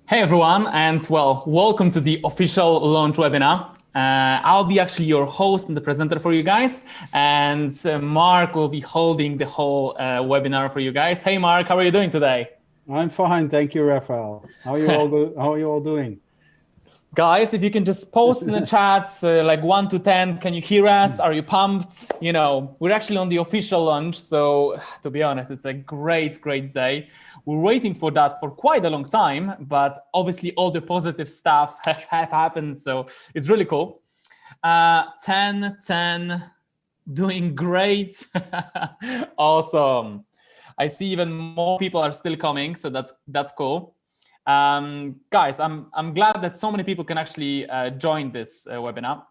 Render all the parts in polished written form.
Hey everyone, and well, welcome to the official launch webinar. I'll be actually your host and the presenter for you guys, and Mark will be holding the whole webinar for you guys. Hey Mark, how are you doing today? I'm fine, thank you, Rafeal. How are you all How are you all doing? Guys, if you can just post in the chats like 1 to 10, can you hear us? Are you pumped? You know, we're actually on the official launch, so to be honest, it's a great day. We're waiting for that for quite a long time, but obviously all the positive stuff have happened, so it's really cool. 10, doing great. Awesome. I see even more people are still coming, so that's cool. Guys, I'm glad that so many people can actually join this webinar.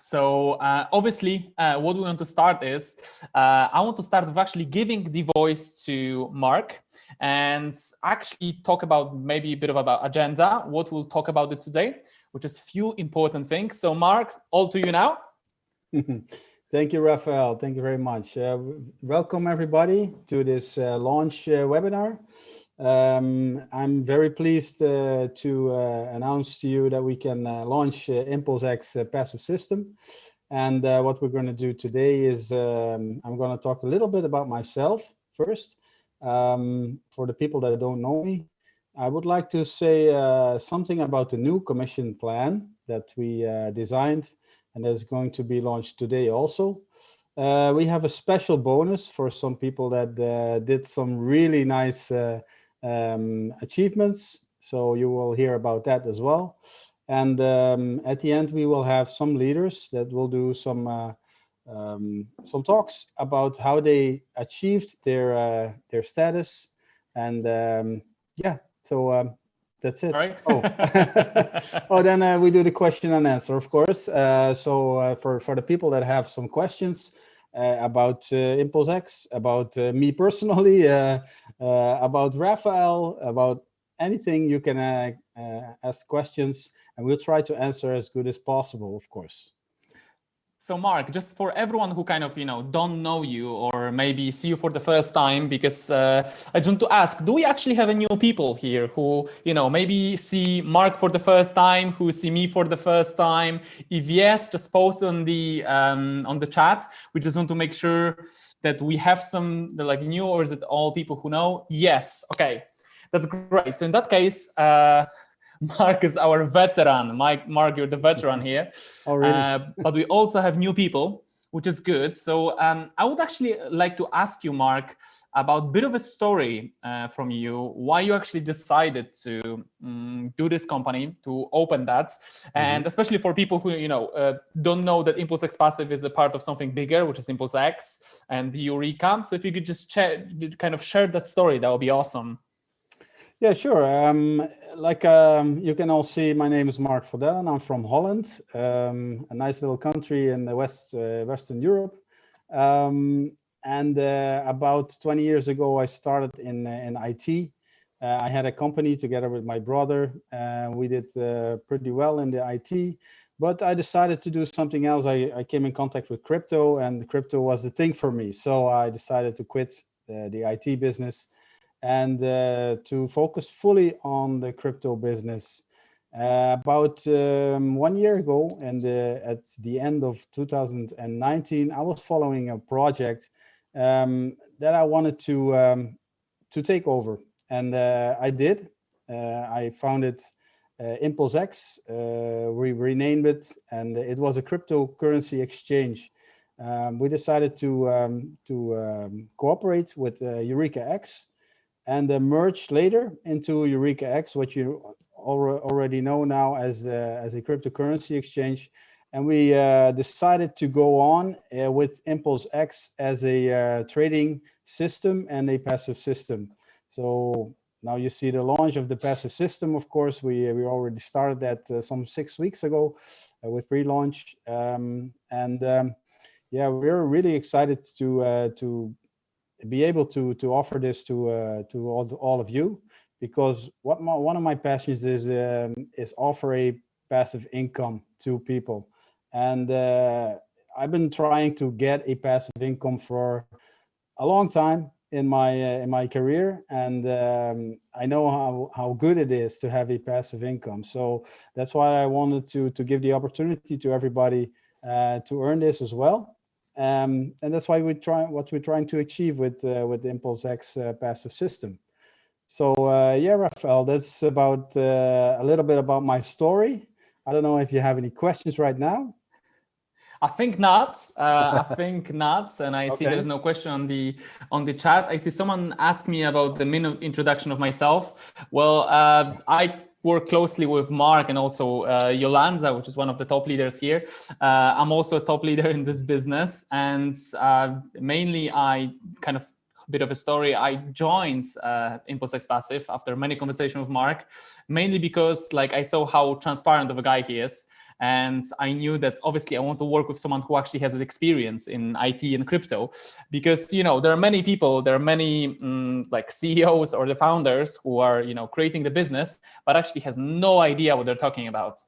So obviously, what we want to start is, I want to start with actually giving the voice to Mark and actually talk about maybe a bit of about agenda, what we'll talk about it today, which is few important things. So Mark, all to you now. Thank you, Rafeal. Thank you very much. Welcome everybody to this launch webinar. I'm very pleased to announce to you that we can launch ImpulseX passive system. And what we're going to do today is I'm going to talk a little bit about myself first. For the people that don't know me, I would like to say something about the new commission plan that we designed and that's going to be launched today also. We have a special bonus for some people that did some really nice achievements. So you will hear about that as well. And at the end, we will have some leaders that will do some talks about how they achieved their status. And yeah, so that's it. All right. Oh, then we do the question and answer, of course. So for the people that have some questions about ImpulseX, about me personally, about Rafeal, about anything, you can ask questions, and we'll try to answer as good as possible, of course. So Mark, just for everyone who kind of, don't know you or maybe see you for the first time, because I just want to ask, do we actually have any new people here who, maybe see Mark for the first time, who see me for the first time? If yes, just post on the chat. We just want to make sure that we have some like new, or is it all people who know? Yes. Okay, that's great. So in that case, Mark is our veteran. Mark, you're the veteran here. Oh, really? But we also have new people, which is good. So I would actually like to ask you, Mark, about a bit of a story from you, why you actually decided to do this company, to open that. And especially for people who, don't know that ImpulseX Passive is a part of something bigger, which is ImpulseX and the Eureka. So if you could just kind of share that story, that would be awesome. Yeah, sure. You can all see, my name is Mark Verdellen. I'm from Holland, a nice little country in the Western Europe. About 20 years ago, I started in IT. I had a company together with my brother. We did pretty well in the IT, but I decided to do something else. I came in contact with crypto, and crypto was the thing for me. So I decided to quit the IT business and to focus fully on the crypto business. About 1 year ago, and at the end of 2019, I was following a project that I wanted to take over, and I did. I founded ImpulseX. We renamed it, and it was a cryptocurrency exchange. We decided to cooperate with 𝙏𝙗𝙧 and merge later into 𝙏𝙗𝙧, what you already know now as a cryptocurrency exchange. And we decided to go on with ImpulseX as a trading system and a passive system. So now you see the launch of the passive system. Of course, we already started that some 6 weeks ago with pre-launch. Yeah, we're really excited to be able to offer this to all of you, because one of my passions is offer a passive income to people. And I've been trying to get a passive income for a long time, in my career, and I know how good it is to have a passive income. So that's why I wanted to give the opportunity to everybody to earn this as well. And that's why what we're trying to achieve with the ImpulseX passive system. So yeah, Rafeal, that's about a little bit about my story. I don't know if you have any questions right now. I think not. I think not. And I see Okay. there's no question on the chat. I see someone ask me about the minute introduction of myself. Well, I work closely with Mark and also Yolanda, which is one of the top leaders here. I'm also a top leader in this business, and mainly I kind of bit of a story. I joined ImpulseX Passive after many conversations with Mark, mainly because like I saw how transparent of a guy he is. And I knew that obviously I want to work with someone who actually has an experience in IT and crypto, because, you know, there are many people, there are many like CEOs or the founders who are, you know, creating the business, but actually has no idea what they're talking about.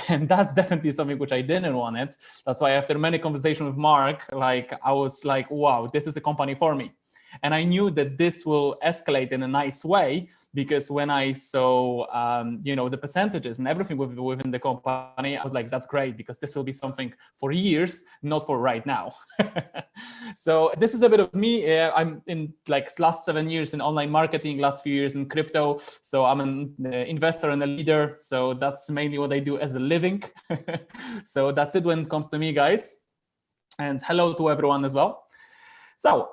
And that's definitely something which I didn't want it. That's why after many conversations with Mark, like I was like, wow, this is a company for me. And I knew that this will escalate in a nice way, because when I saw, you know, the percentages and everything within the company, I was like, that's great, because this will be something for years, not for right now. So this is a bit of me. I'm in like last 7 years in online marketing, last few years in crypto. So I'm an investor and a leader. So that's mainly what I do as a living. So that's it when it comes to me, guys. And hello to everyone as well. So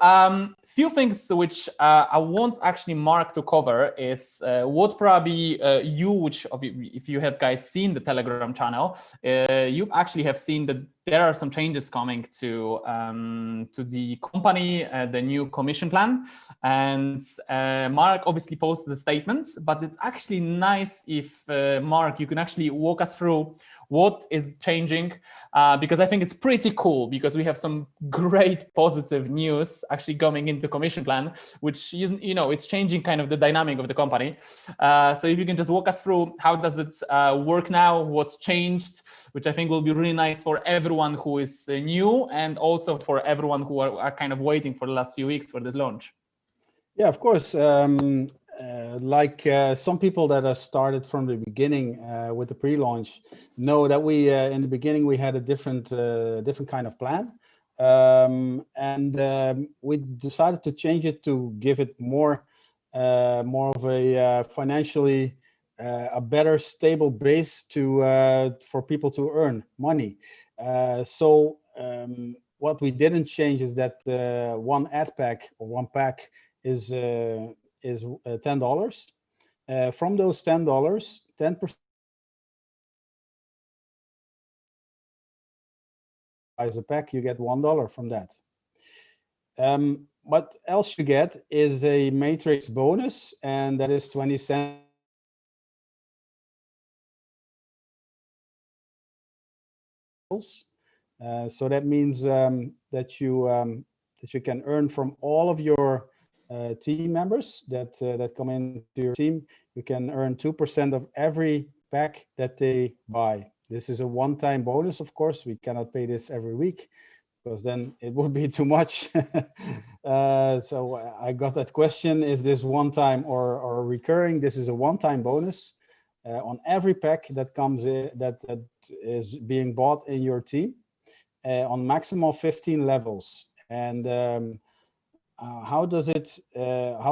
few things which I want actually Mark to cover is what probably you, which if you have guys seen the Telegram channel, you actually have seen that there are some changes coming to the company, the new commission plan. And Mark obviously posted the statements, but it's actually nice if Mark, you can actually walk us through what is changing, because I think it's pretty cool, because we have some great positive news actually coming into commission plan, which isn't, you know, it's changing kind of the dynamic of the company. So if you can just walk us through how does it work now, what's changed, which I think will be really nice for everyone who is new, and also for everyone who are kind of waiting for the last few weeks for this launch. Yeah, of course. Like some people that have started from the beginning with the pre-launch know that we in the beginning we had a different kind of plan, and we decided to change it to give it more of a financially a better stable base to for people to earn money. So what we didn't change is that one ad pack or one pack is $10. From those $10, 10% buys a pack, you get $1 from that. What else you get is a matrix bonus, and that is 20 cents. So that means that you can earn from all of your team members that come into your team. You can earn 2% of every pack that they buy. This is a one-time bonus, of course. We cannot pay this every week, because then it would be too much. So I got that question, is this one time or recurring? This is a one-time bonus on every pack that comes in, that is being bought in your team, on maximum 15 levels. And how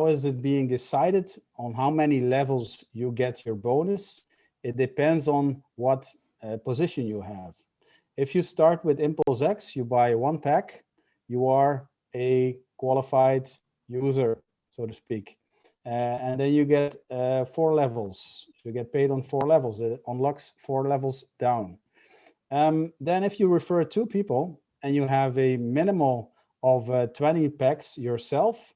is it being decided on how many levels you get your bonus? It depends on what position you have. If you start with ImpulseX, you buy one pack, you are a qualified user, so to speak. And then you get 4 levels. You get paid on 4 levels. It unlocks 4 levels down. Then if you refer 2 people and you have a minimal of 20 packs yourself,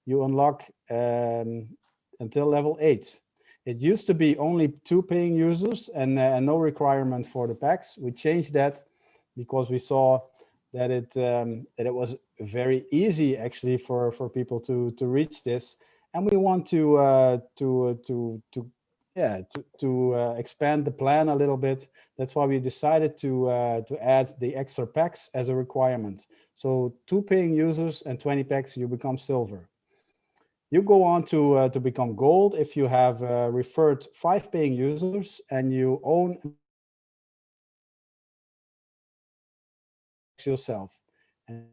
you unlock until level 8. It used to be only 2 paying users and no requirement for the packs. We changed that because we saw that it was very easy actually for people to reach this, and we want to expand the plan a little bit. That's why we decided to add the extra packs as a requirement. So 2 paying users and 20 packs, you become silver. You go on to become gold if you have referred 5 paying users and you own yourself. And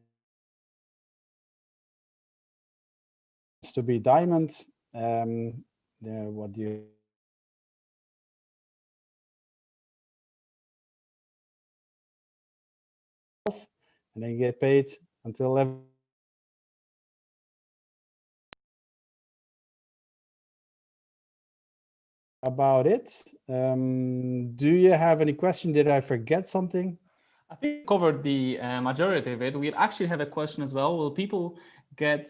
to be diamond, what do you and then you get paid until level. About it. Do you have any question? Did I forget something? I think we covered the majority of it. We actually have a question as well. Will people get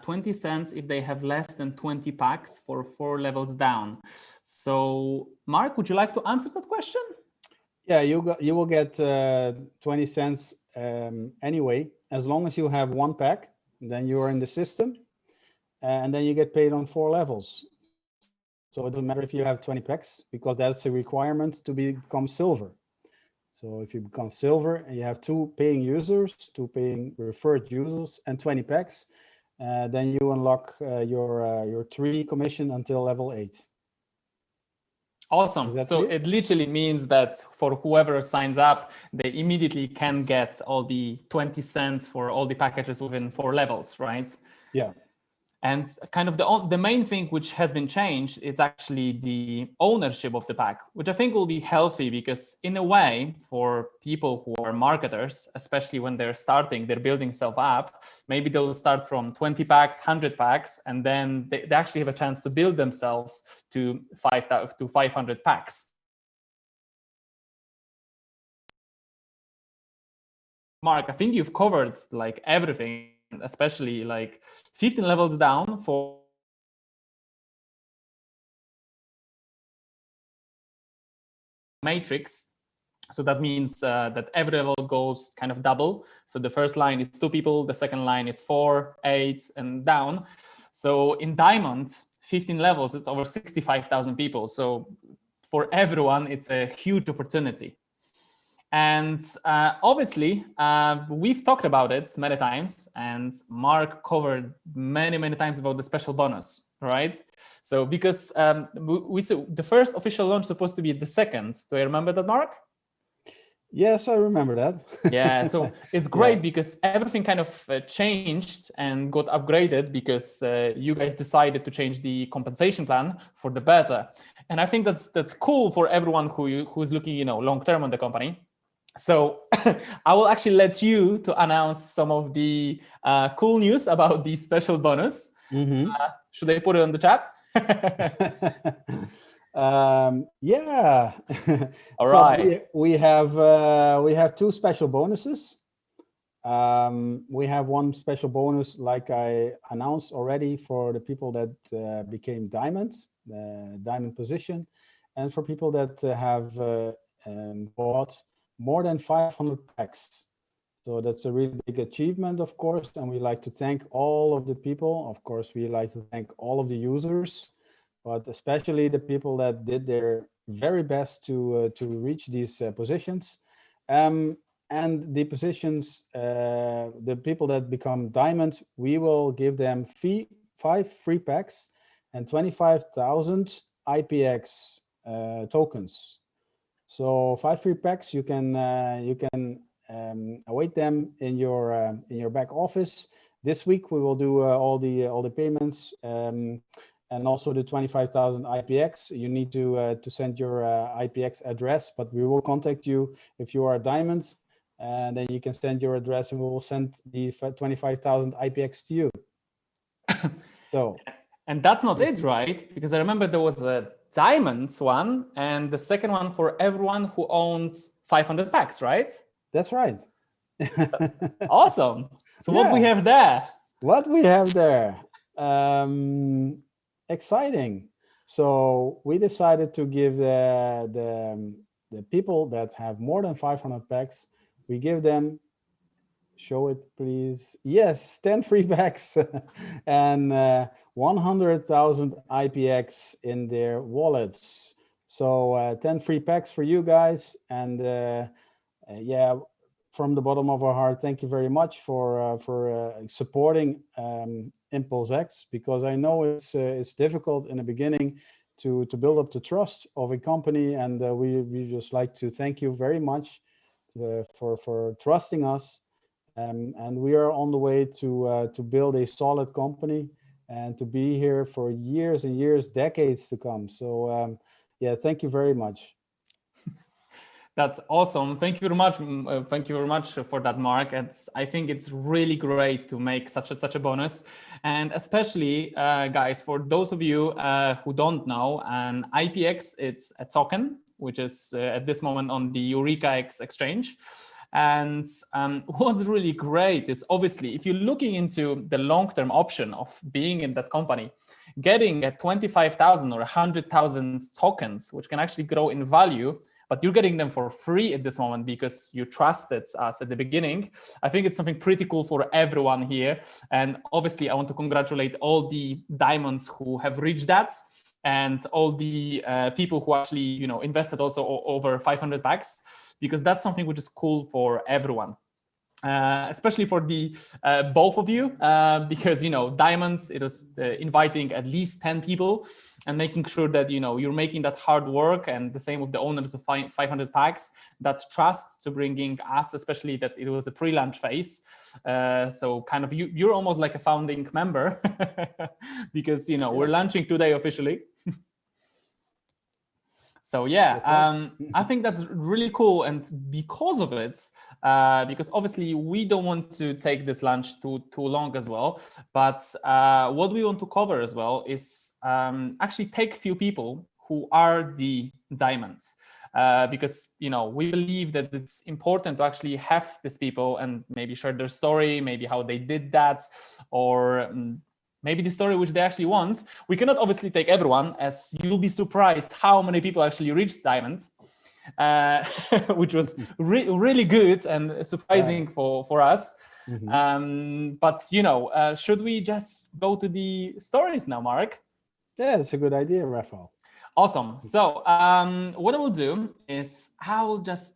20 cents if they have less than 20 packs for 4 levels down? So Mark, would you like to answer that question? Yeah, you will get 20 cents anyway, as long as you have 1 pack, then you are in the system, and then you get paid on 4 levels. So it doesn't matter if you have 20 packs, because that's a requirement to become silver. So if you become silver and you have 2 paying users, 2 paying referred users, and 20 packs, then you unlock your 3 commission until level 8. Awesome. So clear? it literally means that for whoever signs up, they immediately can get all the 20 cents for all the packages within 4 levels, right? Yeah. And kind of the main thing which has been changed is actually the ownership of the pack, which I think will be healthy, because in a way, for people who are marketers, especially when they're starting, they're building self up, maybe they'll start from 20 packs, 100 packs, and then they actually have a chance to build themselves to 500 packs. Mark, I think you've covered like everything, especially like 15 levels down for matrix. So that means that every level goes kind of double. So the first line is 2 people, the second line it's 4, 8, and down. So in diamond, 15 levels, it's over 65,000 people. So for everyone, it's a huge opportunity. And obviously, we've talked about it many times, and Mark covered many times about the special bonus, right? So because the first official launch supposed to be the 2nd. Do you remember that, Mark? Yes, I remember that. Yeah, so it's great because everything kind of changed and got upgraded because you guys decided to change the compensation plan for the beta. And I think that's cool for everyone who's looking, long term on the company. So I will actually let you to announce some of the cool news about the special bonus. Should I put it on the chat? Yeah. All so right. we have 2 special bonuses. We have 1 special bonus, like I announced already, for the people that became diamonds, the diamond position, and for people that have bought more than 500 packs. So that's a really big achievement, of course, and we like to thank all of the people. Of course, we like to thank all of the users, but especially the people that did their very best to reach these positions. And the positions, the people that become diamond, we will give them 5 free packs and 25,000 IPX tokens. So 5 free packs, you can await them in your back office. This week we will do all the payments, and also the 25,000 IPX. You need to send your IPX address, but we will contact you if you are a diamond, and then you can send your address, and we will send the 25,000 IPX to you. So. And that's not it, right? Because I remember there was a diamonds one and the second one for everyone who owns 500 packs, right? That's right. Awesome. So yeah. What we have there? What we have there? Exciting. So we decided to give the people that have more than 500 packs, we give them, show it please. Yes, 10 free packs and 100,000 IPX in their wallets. So 10 free packs for you guys. And yeah, from the bottom of our heart, thank you very much for supporting ImpulseX, because I know it's difficult in the beginning to build up the trust of a company, and we just like to thank you very much for trusting us, and we are on the way to build a solid company and to be here for years and years, decades to come. So yeah, thank you very much. That's awesome. Thank you very much. Thank you very much for that, Mark. I think it's really great to make such a bonus. And especially, guys, for those of you who don't know, an IPX, it's a token, which is at this moment on the 𝙏𝙗𝙖𝙑𝙏 exchange. And what's really great is, obviously, if you're looking into the long-term option of being in that company, getting a 25,000 or 100,000 tokens, which can actually grow in value, but you're getting them for free at this moment because you trusted us at the beginning. I think it's something pretty cool for everyone here. And obviously, I want to congratulate all the diamonds who have reached that, and all the people who actually, invested also over 500 packs, because that's something which is cool for everyone. Especially for the both of you, because diamonds, it was inviting at least 10 people and making sure that you're making that hard work, and the same with the owners of 500 packs, that trust to bringing us, especially that it was a pre-launch phase. So kind of you're almost like a founding member because we're launching today officially. So yeah, I think that's really cool, and because of it, because obviously we don't want to take this launch too long as well, but what we want to cover as well is actually take a few people who are the diamonds, because we believe that it's important to actually have these people and maybe share their story, maybe how they did that, or maybe the story which they actually want. We cannot obviously take everyone, as you'll be surprised how many people actually reached diamonds, which was really good and surprising for us. But should we just go to the stories now, Mark? Yeah, it's a good idea, Rafeal. Awesome. So what I will do is I will just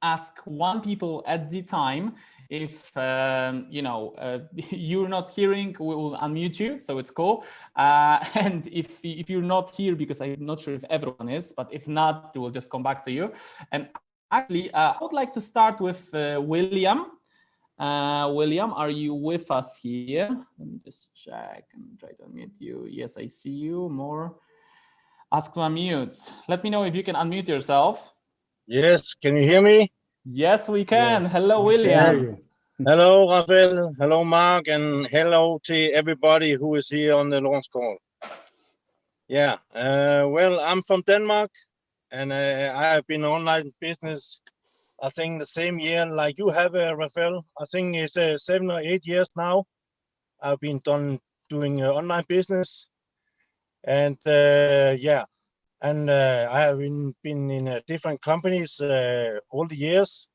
ask one people at the time. If you're not hearing, we will unmute you, so it's cool. And if you're not here, because I'm not sure if everyone is, but if not, we'll just come back to you. And actually, I would like to start with William. William, are you with us here? Let me just check and try to unmute you. Yes, I see you. More. Ask to unmute. Let me know if you can unmute yourself. Yes, can you hear me? Yes, we can. Yes, hello, William. Hello, Rafeal. Hello, Mark, and hello to everybody who is here on the launch call. Yeah, well, I'm from Denmark, and I have been online business, I think the same year like you have, Rafeal. I think it's 7 or 8 years now. I've been doing online business, and yeah. And I have been in different companies all the years.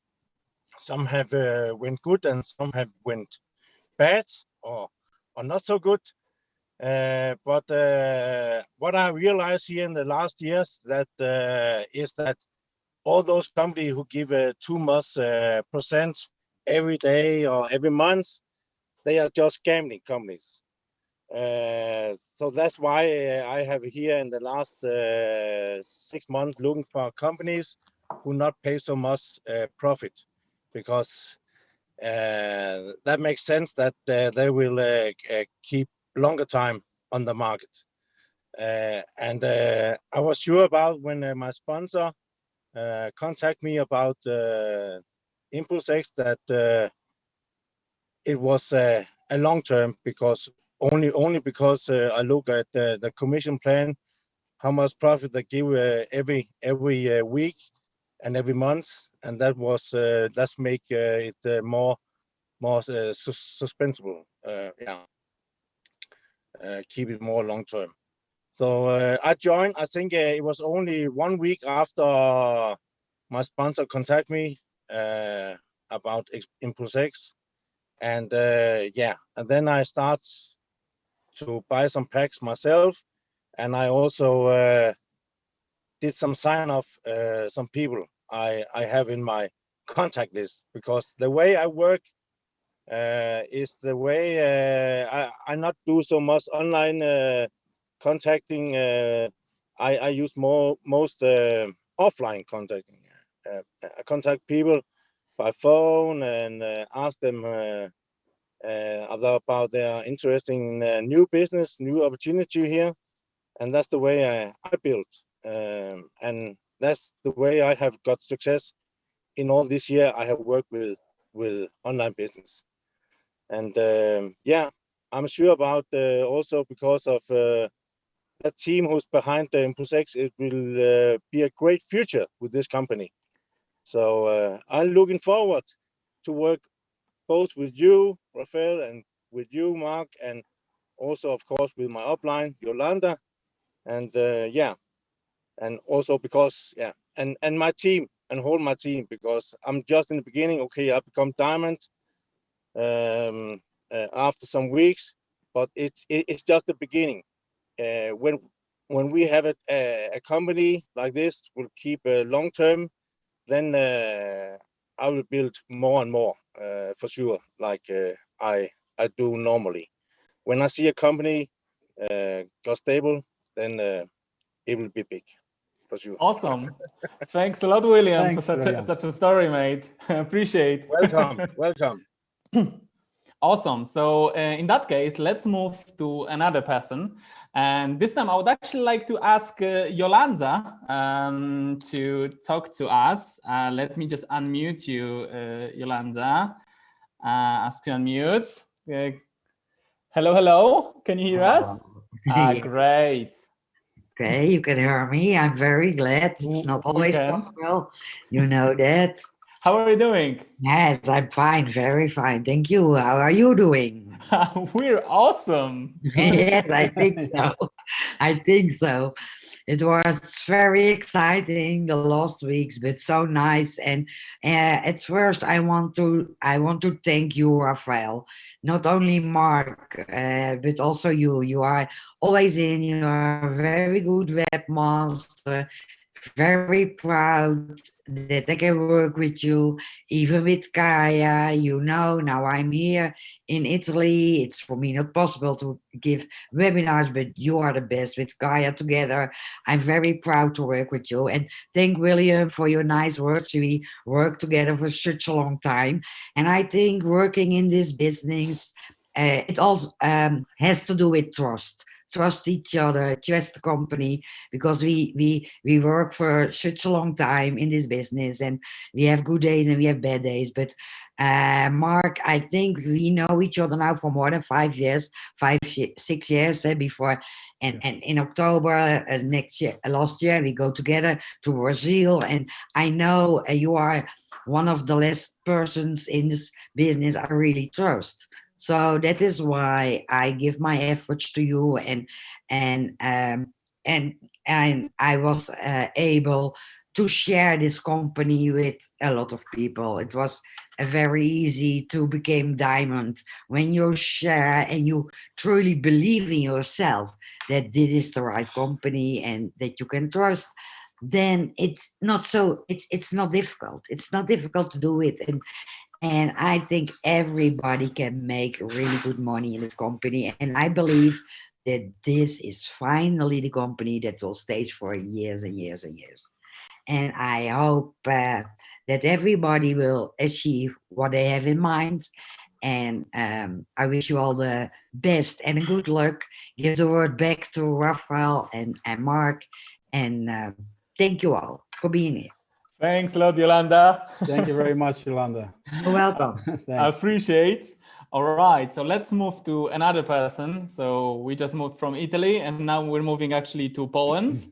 Some have went good and some have went bad or not so good. But what I realized here in the last years is that all those companies who give too much percent every day or every month, they are just gambling companies. So that's why I have here in the last 6 months looking for companies who not pay so much profit, because that makes sense that they will keep longer time on the market. And I was sure about when my sponsor contact me about ImpulseX that it was a long term, because only because I look at the commission plan, how much profit they give every week and every month, and that was let's make it more suspenseful. Yeah, keep it more long term. So I joined. I think it was only 1 week after my sponsor contacted me about ImpulseX, and yeah, and then I start to buy some packs myself, and I also did some sign off some people I have in my contact list, because the way I work is the way I not do so much online contacting. I use most offline contacting. I contact people by phone and ask them about their interesting new business, new opportunity here, and that's the way I built, and that's the way I have got success in all this year. I have worked with online business, and yeah, I'm sure about also because of that team who's behind the ImpulseX, it will be a great future with this company. So I'm looking forward to work both with you, Rafeal, and with you, Mark, and also, of course, with my upline, Yolanda, and yeah, and also because, yeah, and my team, and hold my team, because I'm just in the beginning. Okay, I become diamond after some weeks, but it's just the beginning. When we have a company like this, will keep long term, then I will build more and more for sure, like I do normally. When I see a company got stable, then it will be big for sure. Awesome. Thanks a lot, William, Thanks, for William. such a story, mate. Appreciate. Welcome, welcome. Awesome. So in that case, let's move to another person. And this time I would actually like to ask Yolanda to talk to us. Let me just unmute you, Yolanda. Ask to unmute. Hello, hello. Can you hear us? Yeah. Great. Okay, you can hear me. I'm very glad. It's not We always can. possible. You know that. How are you doing? Yes, I'm fine. Very fine. Thank you. How are you doing? We're awesome. Yes, I think so. I think so. It was very exciting the last weeks, but so nice. And at first, I want to thank you, Rafeal. Not only Mark, but also you. You are always in. You are a very good webmaster. Very proud that I can work with you, even with Kaya. You know, now I'm here in Italy. It's for me not possible to give webinars, but you are the best with Kaya together. I'm very proud to work with you. And thank William for your nice words. We worked together for such a long time. And I think working in this business, it also has to do with trust. Trust each other, trust the company, because we work for such a long time in this business, and we have good days and we have bad days. But Mark, I think we know each other now for more than 5 years, 6 years before. And in October last year, we go together to Brazil, and I know you are one of the last persons in this business I really trust. So that is why I give my efforts to you, and I was able to share this company with a lot of people. It was very easy to become diamond when you share and you truly believe in yourself that this is the right company and that you can trust. Then it's not difficult. It's not difficult to do it, and I think everybody can make really good money in this company. And I believe that this is finally the company that will stay for years and years and years. And I hope that everybody will achieve what they have in mind. And I wish you all the best and good luck. Give the word back to Rafeal and Mark. And thank you all for being here. Thanks a lot, Yolanda. Thank you very much, Yolanda. You're welcome. I appreciate. All right, so let's move to another person. So we just moved from Italy, and now we're moving actually to Poland. So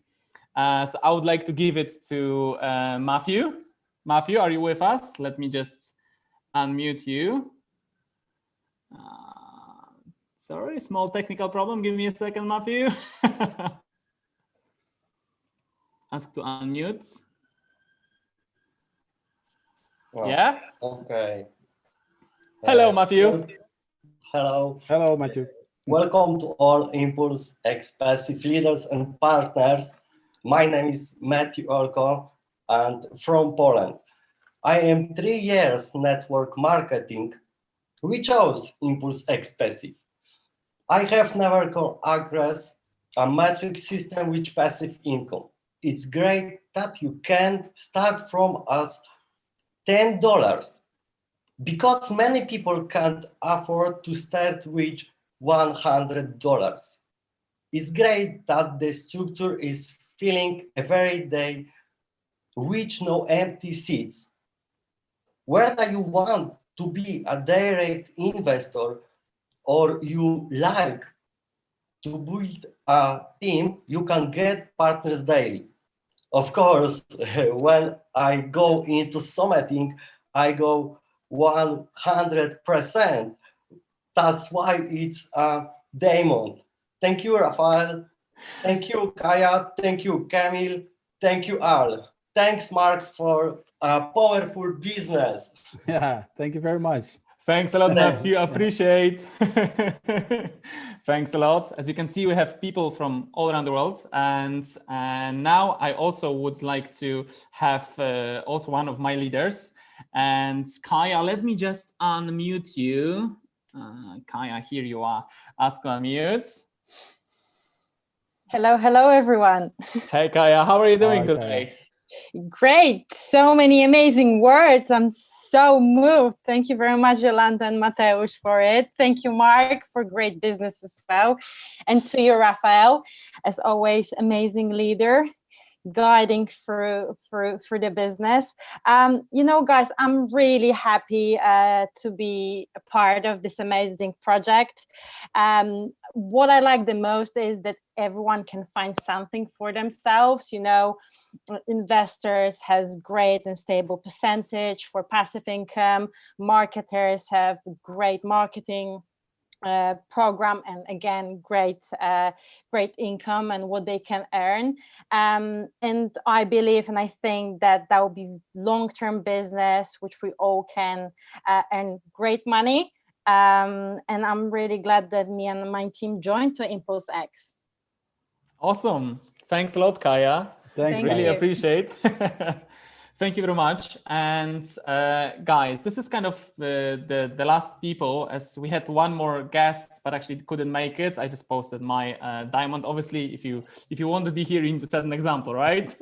I would like to give it to Matthew. Matthew, are you with us? Let me just unmute you. Sorry, small technical problem. Give me a second, Matthew. Ask to unmute. Well, yeah. Okay. Hello, Matthew. Hello. Hello, Matthew. Welcome to all ImpulseX passive leaders and partners. My name is Matthew Olko and from Poland. I am 3 years network marketing. We chose ImpulseX Passive. I have never come across a metric system with passive income. It's great that you can start from as $10 because many people can't afford to start with $100. It's great that the structure is filling every day with no empty seats. Whether you want to be a direct investor or you like to build a team, you can get partners daily. Of course, when I go into summiting, I go 100%. That's why it's a diamond. Thank you, Rafeal. Thank you, Kaya. Thank you, Camille. Thank you all. Thanks, Mark, for a powerful business. Yeah, thank you very much. Thanks a lot, Thank- Matthew. Appreciate. Thanks a lot. As you can see, we have people from all around the world. And now I also would like to have also one of my leaders. And Kaya, let me just unmute you. Kaya, here you are. Ask to unmute. Hello, hello, everyone. Hey, Kaya, how are you doing Hi, today? Great. So many amazing words. I'm so moved. Thank you very much, Jolanta and Mateusz, for it. Thank you, Mark, for great business as well. And to you, Rafeal, as always, amazing leader, guiding through the business. You know, guys, I'm really happy to be a part of this amazing project. What I like the most is that everyone can find something for themselves. You know, investors has great and stable percentage for passive income. Marketers have great marketing program, and again, great income and what they can earn. And I believe and I think that will be long-term business, which we all can earn great money. And I'm really glad that me and my team joined to ImpulseX. Awesome. Thanks a lot, Kaya. Thanks, Thank Really you. appreciate. Thank you very much. And guys, this is kind of the last people, as we had one more guest, but actually couldn't make it. I just posted my diamond. Obviously, if you want to be here, you need to set an example, right?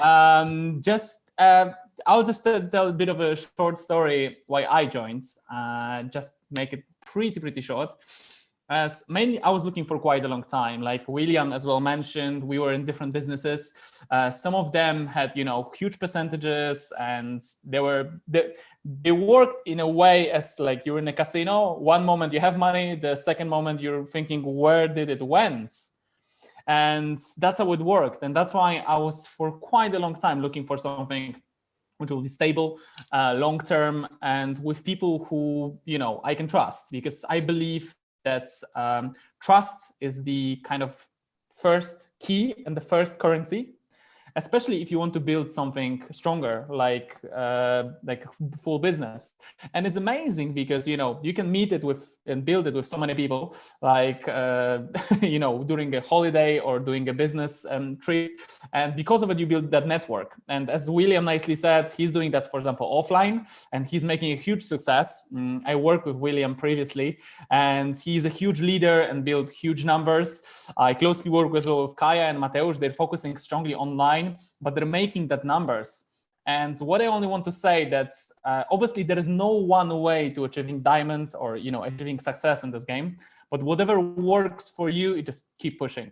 I'll just tell a bit of a short story why I joined. Just make it pretty short. As mainly, I was looking for quite a long time. Like William as well mentioned, we were in different businesses. Some of them had, you know, huge percentages, and they worked in a way as like you're in a casino. One moment you have money, the second moment you're thinking, where did it went? And that's how it worked. And that's why I was for quite a long time looking for something which will be stable, long-term, and with people who, you know, I can trust, because I believe that trust is the kind of first key and the first currency, especially if you want to build something stronger, like full business. And it's amazing because, you know, you can meet it with and build it with so many people, like, you know, during a holiday or doing a business trip. And because of it, you build that network. And as William nicely said, he's doing that, for example, offline, and he's making a huge success. I worked with William previously, and he's a huge leader and built huge numbers. I closely work with Kaya and Mateusz. They're focusing strongly online, but they're making that numbers. And what I only want to say that obviously there is no one way to achieving diamonds or, you know, achieving success in this game, but whatever works for you, you just keep pushing.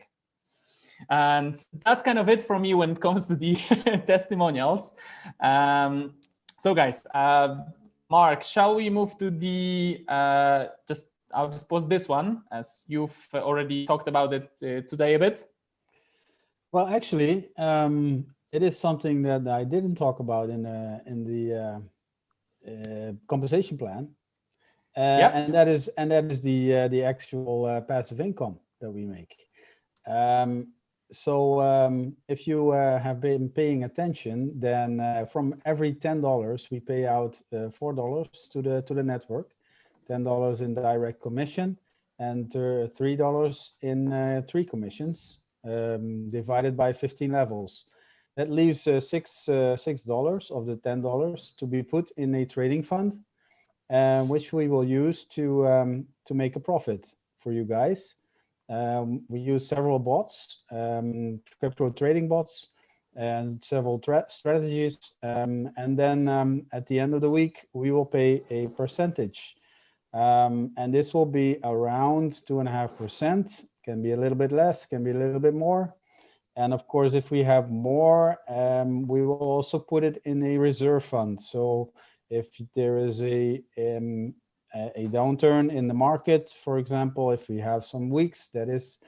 And that's kind of it for me when it comes to the testimonials. So guys, Mark, shall we move to the I'll just post this one, as you've already talked about it today a bit. Well, actually, it is something that I didn't talk about in the compensation plan, and that is the actual passive income that we make. If you have been paying attention, then from every $10 we pay out $4 to the network, $10 in direct commission, and $3 in 3 commissions. Divided by 15 levels. That leaves $6 of the $10 to be put in a trading fund, which we will use to make a profit for you guys. We use several bots, crypto trading bots, and several strategies. And then at the end of the week, we will pay a percentage. And this will be around 2.5%. Can be a little bit less, can be a little bit more. And of course, if we have more, we will also put it in a reserve fund. So if there is a downturn in the market, for example, if we have some weeks that is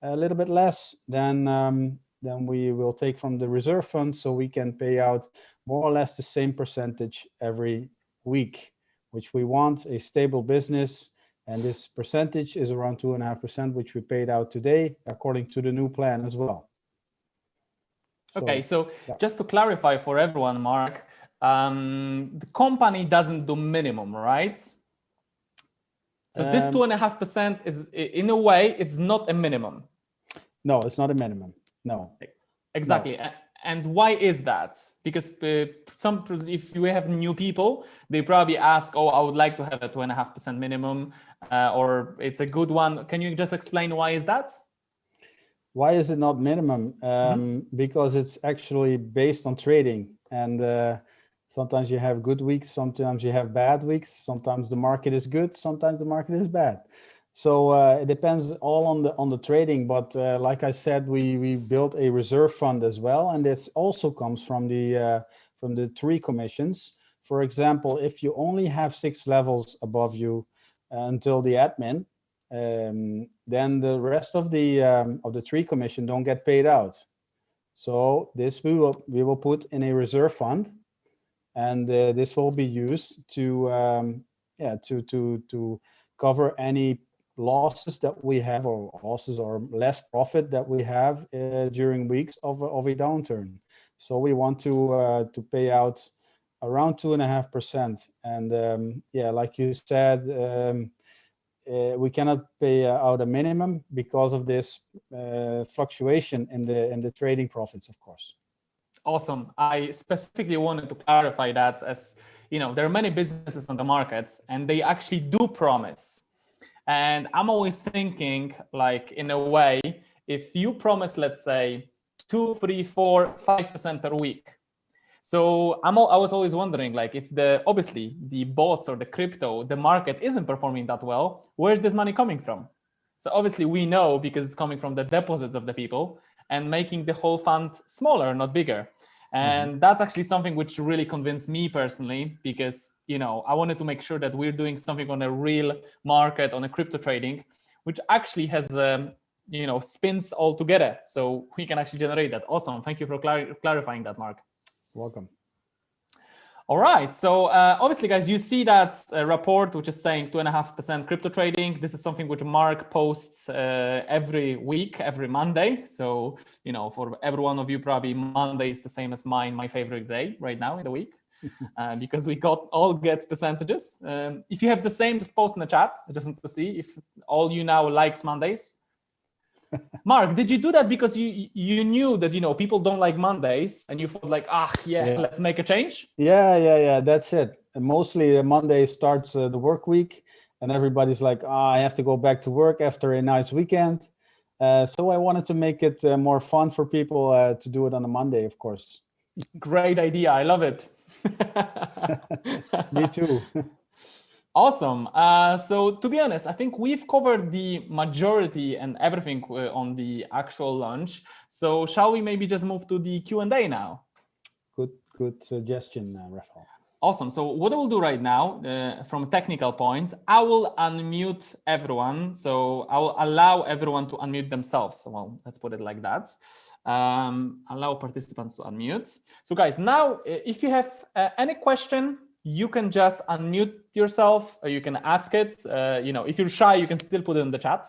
a little bit less, then we will take from the reserve fund, so we can pay out more or less the same percentage every week, which we want a stable business. And this percentage is around 2.5%, which we paid out today, according to the new plan as well. Okay, so just to clarify for everyone, Mark, the company doesn't do minimum, right? So this 2.5% is, in a way, it's not a minimum. No, it's not a minimum. No. Exactly. No. And why is that? Because if we have new people, they probably ask, oh, I would like to have a 2.5% minimum, or it's a good one. Can you just explain why is that? Why is it not minimum? Because it's actually based on trading, and sometimes you have good weeks, sometimes you have bad weeks, sometimes the market is good, sometimes the market is bad. So it depends all on the trading. But like I said, we built a reserve fund as well, and this also comes from the 3 commissions. For example, if you only have 6 levels above you until the admin, then the rest of the 3 commission don't get paid out. So this we will put in a reserve fund, and this will be used to cover any losses that we have, or losses or less profit that we have during weeks of a downturn. So we want to pay out around 2.5%, and like you said, we cannot pay out a minimum because of this fluctuation in the trading profits, of course. Awesome. I specifically wanted to clarify that, as you know, there are many businesses on the markets and they actually do promise. And I'm always thinking, like, in a way, if you promise, let's say 2, 3, 4, 5% per week. So I was always wondering, like, if obviously the bots or the crypto, the market isn't performing that well, where's this money coming from? So obviously we know, because it's coming from the deposits of the people and making the whole fund smaller, not bigger. And that's actually something which really convinced me personally, because, you know, I wanted to make sure that we're doing something on a real market, on a crypto trading, which actually has, you know, spins all together. So we can actually generate that. Awesome. Thank you for clarifying that, Mark. Welcome. All right. So obviously, guys, you see that report, which is saying 2.5% crypto trading. This is something which Mark posts every week, every Monday. So, you know, for every one of you, probably Monday is the same as mine, my favorite day right now in the week, because we all get percentages. If you have the same, just post in the chat. I just want to see if all you now likes Mondays. Mark, did you do that because you knew that, you know, people don't like Mondays, and you thought like, let's make a change? Yeah, that's it. And mostly Monday starts the work week, and everybody's like, I have to go back to work after a nice weekend. So I wanted to make it more fun for people to do it on a Monday, of course. Great idea. I love it. Me too. Awesome. So to be honest, I think we've covered the majority and everything on the actual launch. So shall we maybe just move to the Q&A now? Good suggestion, Rafeal. Awesome. So what I will do right now, from a technical point, I will unmute everyone. So I will allow everyone to unmute themselves. Well, let's put it like that. Allow participants to unmute. So guys, now, if you have any question, you can just unmute yourself, or you can ask it. You know, if you're shy, you can still put it in the chat.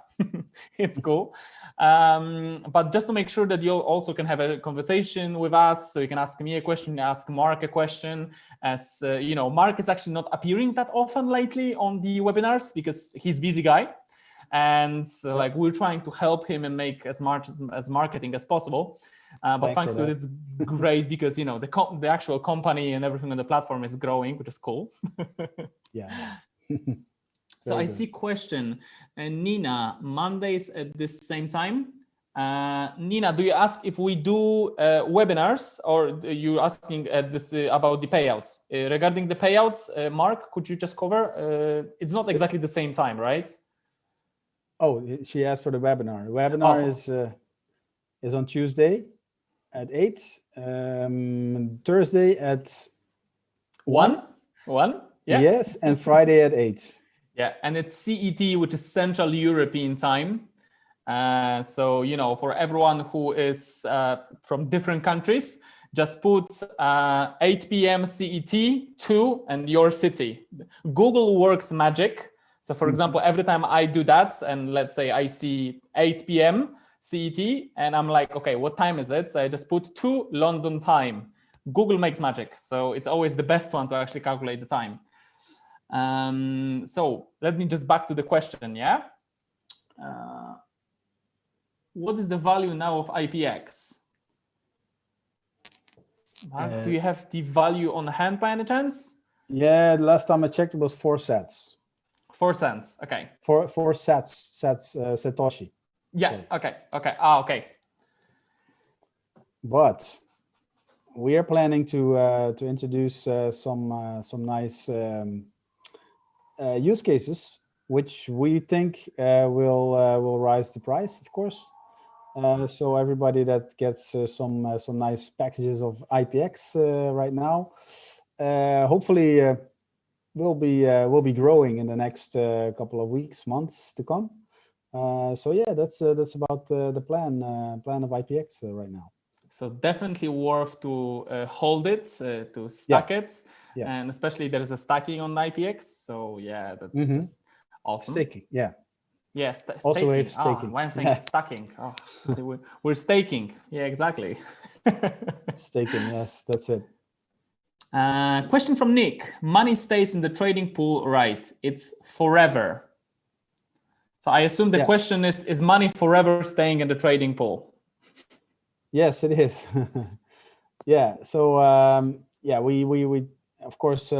It's cool. But just to make sure that you also can have a conversation with us, so you can ask me a question, ask Mark a question. As you know, Mark is actually not appearing that often lately on the webinars because he's a busy guy, and like we're trying to help him and make as much as marketing as possible. But Thanks thanks for to it, it's great because the actual company and everything on the platform is growing, which is cool. Yeah. So I Very see question, and Nina, Mondays at this same time. Nina, do you ask if we do webinars, or are you asking this about the payouts? Regarding the payouts, Mark, could you just cover? It's not exactly the same time, right? Oh, she asked for the webinar. The webinar is on Tuesday at 8, Thursday at 1. 1? Yeah. Yes, and Friday at 8. Yeah, and it's CET, which is Central European Time. So, for everyone who is from different countries, just put 8 p.m. CET 2 and your city. Google works magic. So, for example, every time I do that, and let's say I see 8 p.m. CET, and I'm like, okay, what time is it? So I just put 2 London time. Google makes magic. So it's always the best one to actually calculate the time. So let me just back to the question, yeah? What is the value now of IPX? Mark, do you have the value on hand by any chance? Yeah, the last time I checked, it was 4 sats. 4 cents, okay. 4 sats, Satoshi. Yeah, Sorry. okay. Okay. But we are planning to introduce some nice use cases, which we think will rise the price, of course. So everybody that gets some nice packages of IPX right now, hopefully will be growing in the next couple of weeks, months to come. So yeah, that's about the plan of IPX right now. So definitely worth to hold it, to stack it, and especially there is a stacking on IPX. So yeah, that's just awesome. Staking, yeah. Yes, Also staking. staking. Why I'm saying stacking? We're staking. Yeah, exactly. Staking, yes, that's it. Question from Nick. Money stays in the trading pool, right? It's forever. So I assume the question is money forever staying in the trading pool? Yes, it is. Yeah. So yeah, we of course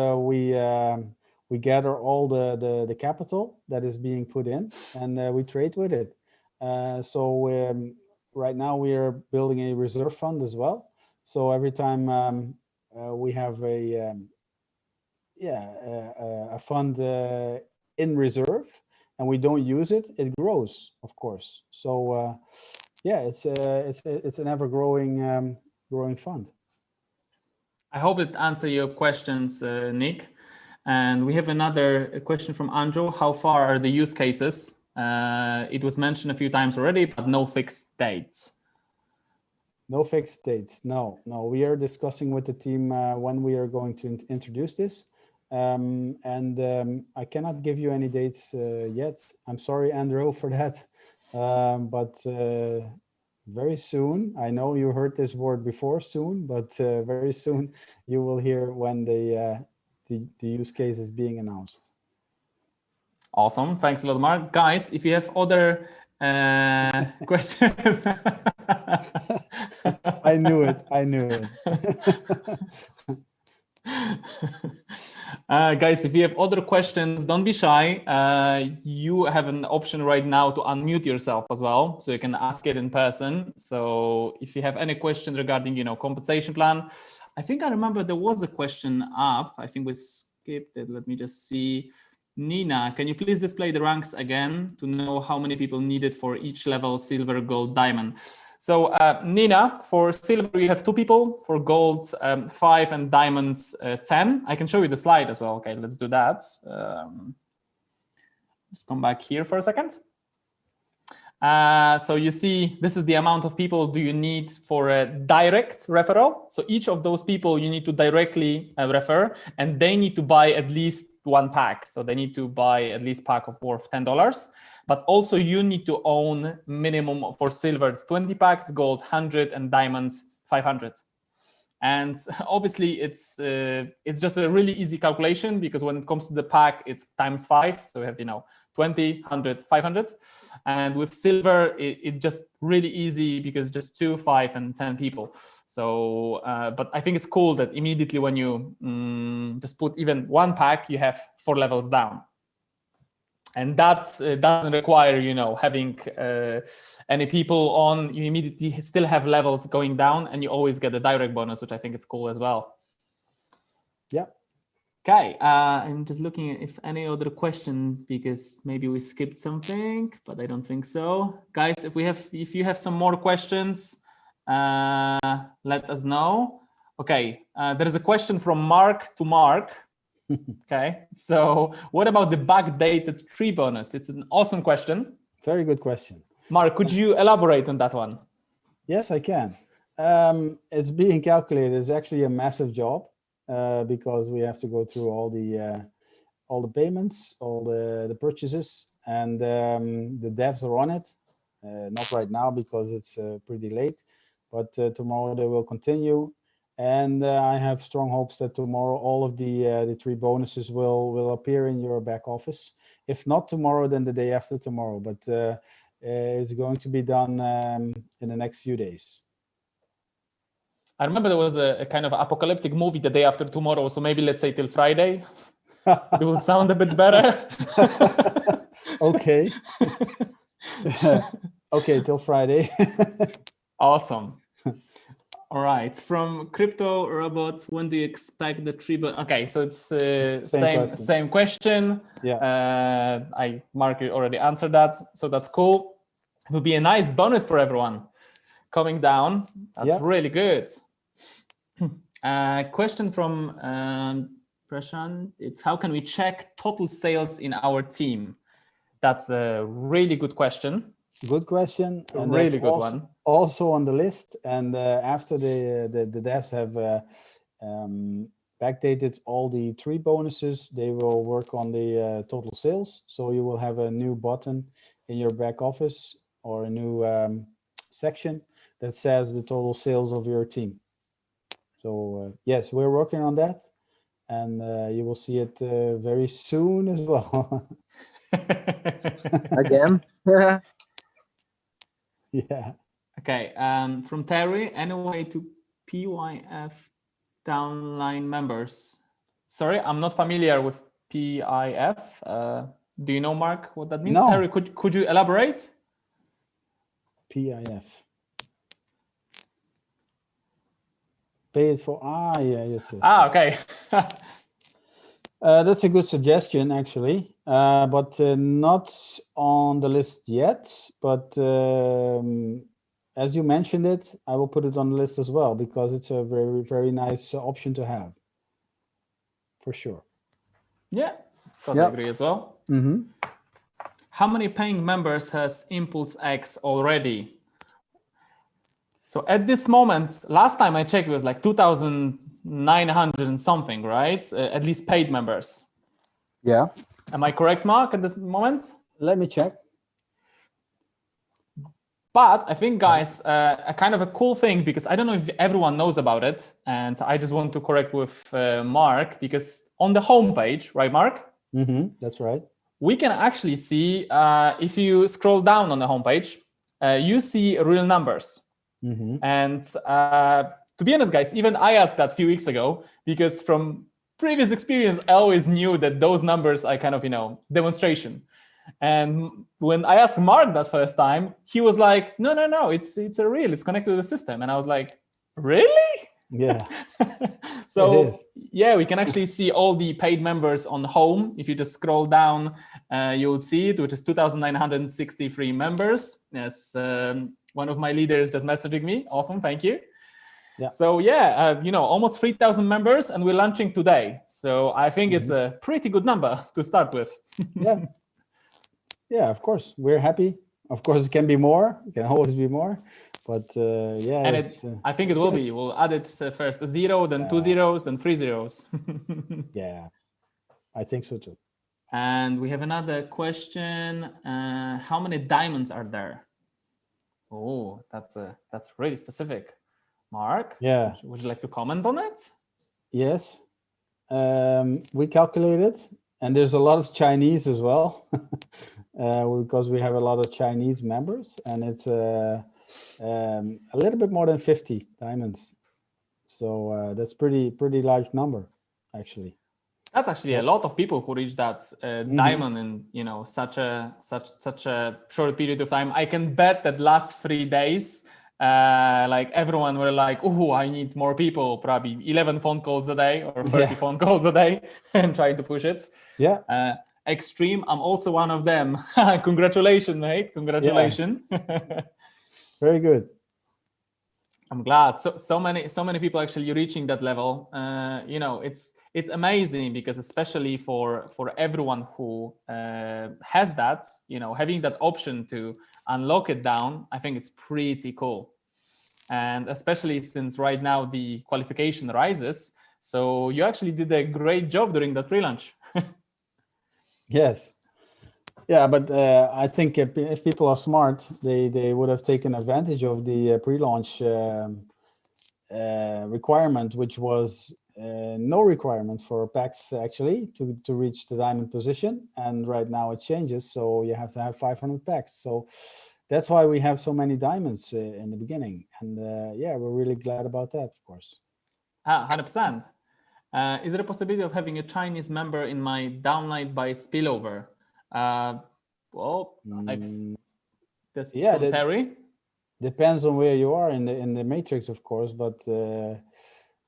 we gather all the capital that is being put in, and we trade with it. So right now we are building a reserve fund as well. So every time we have a fund in reserve and we don't use it, it grows, of course. So yeah, it's an ever-growing growing fund. I hope it answers your questions, Nick. And we have another question from Andrew. How far are the use cases? It was mentioned a few times already, but no fixed dates. No fixed dates. No. We are discussing with the team when we are going to introduce this. And I cannot give you any dates yet. I'm sorry, Andrew, for that. But very soon, I know you heard this word before soon, but very soon you will hear when the use case is being announced. Awesome. Thanks a lot, Mark. Guys, if you have other questions. I knew it. Guys, if you have other questions, don't be shy. You have an option right now to unmute yourself as well, so you can ask it in person. So if you have any questions regarding, compensation plan, I think I remember there was a question up. I think we skipped it. Let me just see. Nina, can you please display the ranks again to know how many people needed for each level, silver, gold, diamond? So Nina, for silver, you have 2 people, for gold, 5, and diamonds, 10. I can show you the slide as well. Okay, let's do that. Just come back here for a second. So you see, this is the amount of people do you need for a direct referral. So each of those people you need to directly refer, and they need to buy at least 1 pack. So they need to buy at least pack of worth $10. But also you need to own minimum for silver 20 packs, gold 100, and diamonds 500. And obviously it's just a really easy calculation, because when it comes to the pack, it's times 5. So we have, 20, 100, 500. And with silver, it just really easy because just 2, 5, and 10 people. So, but I think it's cool that immediately when you just put even one pack, you have 4 levels down. And that doesn't require, you know, having any people on. You immediately still have levels going down, and you always get a direct bonus, which I think is cool as well. Yeah. Okay, I'm just looking at if any other question, because maybe we skipped something, but I don't think so. Guys, if you have some more questions, let us know. Okay, there is a question from Mark to Mark. Okay, so what about the backdated tree bonus? It's an awesome question. Very good question. Mark, could you elaborate on that one? Yes, I can. It's being calculated. It's actually a massive job because we have to go through all the payments, all the purchases, and the devs are on it. Not right now because it's pretty late, but tomorrow they will continue. And I have strong hopes that tomorrow all of the 3 bonuses will appear in your back office. If not tomorrow, then the day after tomorrow. But it's going to be done in the next few days. I remember there was a kind of apocalyptic movie the day after tomorrow. So maybe let's say till Friday. It will sound a bit better. Okay. Okay, till Friday. Awesome. All right. From Crypto Robots, when do you expect the tree? Okay, so it's same question. Yeah. Mark already answered that, so that's cool. It will be a nice bonus for everyone coming down. That's really good. Question from Prashant. It's how can we check total sales in our team? That's a really good question. Good question. And really good one. Also on the list. And after the devs have backdated all the 3 bonuses, they will work on the total sales. So you will have a new button in your back office or a new section that says the total sales of your team. So yes, we're working on that, and you will see it very soon as well. Again. Yeah. Okay. From Terry, any way to PYF downline members? Sorry, I'm not familiar with PIF. Do you know, Mark, what that means? No. Terry, could you elaborate? PIF. Pay it for, yes. Okay. That's a good suggestion, actually, but not on the list yet. But as you mentioned it, I will put it on the list as well, because it's a very, very nice option to have, for sure. Yeah, I agree as well. Mm-hmm. How many paying members has ImpulseX already? So at this moment, last time I checked, it was like 2,900 and something, right? At least paid members. Yeah. Am I correct, Mark, at this moment? Let me check. But I think, guys, a kind of a cool thing, because I don't know if everyone knows about it, and I just want to correct with Mark, because on the homepage, right, Mark? Mm-hmm. That's right. We can actually see, if you scroll down on the homepage, you see real numbers. Mm-hmm. And to be honest, guys, even I asked that a few weeks ago, because from previous experience, I always knew that those numbers are kind of, demonstration. And when I asked Mark that first time, he was like, no, it's a real, it's connected to the system. And I was like, really? Yeah. So yeah, we can actually see all the paid members on home. If you just scroll down, you'll see it, which is 2,963 members. Yes, one of my leaders just messaging me. Awesome, thank you. Yeah. So yeah, almost 3,000 members, and we're launching today. So I think it's a pretty good number to start with. Yeah. Yeah, of course, we're happy. Of course, it can be more. It can always be more. But yeah, and I think it will be. We'll add it first a 0, then 2 zeros, then 3 zeros. Yeah, I think so too. And we have another question. How many diamonds are there? Oh, that's really specific. Mark, yeah, would you like to comment on it? Yes, we calculated And there's a lot of Chinese as well, because we have a lot of Chinese members, and it's a little bit more than 50 diamonds. So that's pretty large number, actually. That's actually a lot of people who reach that diamond in, you know, such a short period of time. I can bet that last 3 days, like everyone were like, "Oh, I need more people." Probably 11 phone calls a day or 30 phone calls a day, and trying to push it. Yeah. Extreme. I'm also one of them. Congratulations, mate. Congratulations. Yeah. Very good. I'm glad. So many people actually reaching that level. You know, it's amazing, because especially for everyone who has that, you know, having that option to unlock it down, I think it's pretty cool. And especially since right now the qualification rises, so you actually did a great job during that pre-launch. Yes. Yeah, but I think if people are smart, they would have taken advantage of the pre-launch requirement, which was no requirement for packs actually to reach the diamond position. And right now it changes, so you have to have 500 packs. So that's why we have so many diamonds in the beginning. And yeah, we're really glad about that, of course. 100%. Is there a possibility of having a Chinese member in my downline by spillover? Well, that's yeah, from Terry. Depends on where you are in the matrix, of course. But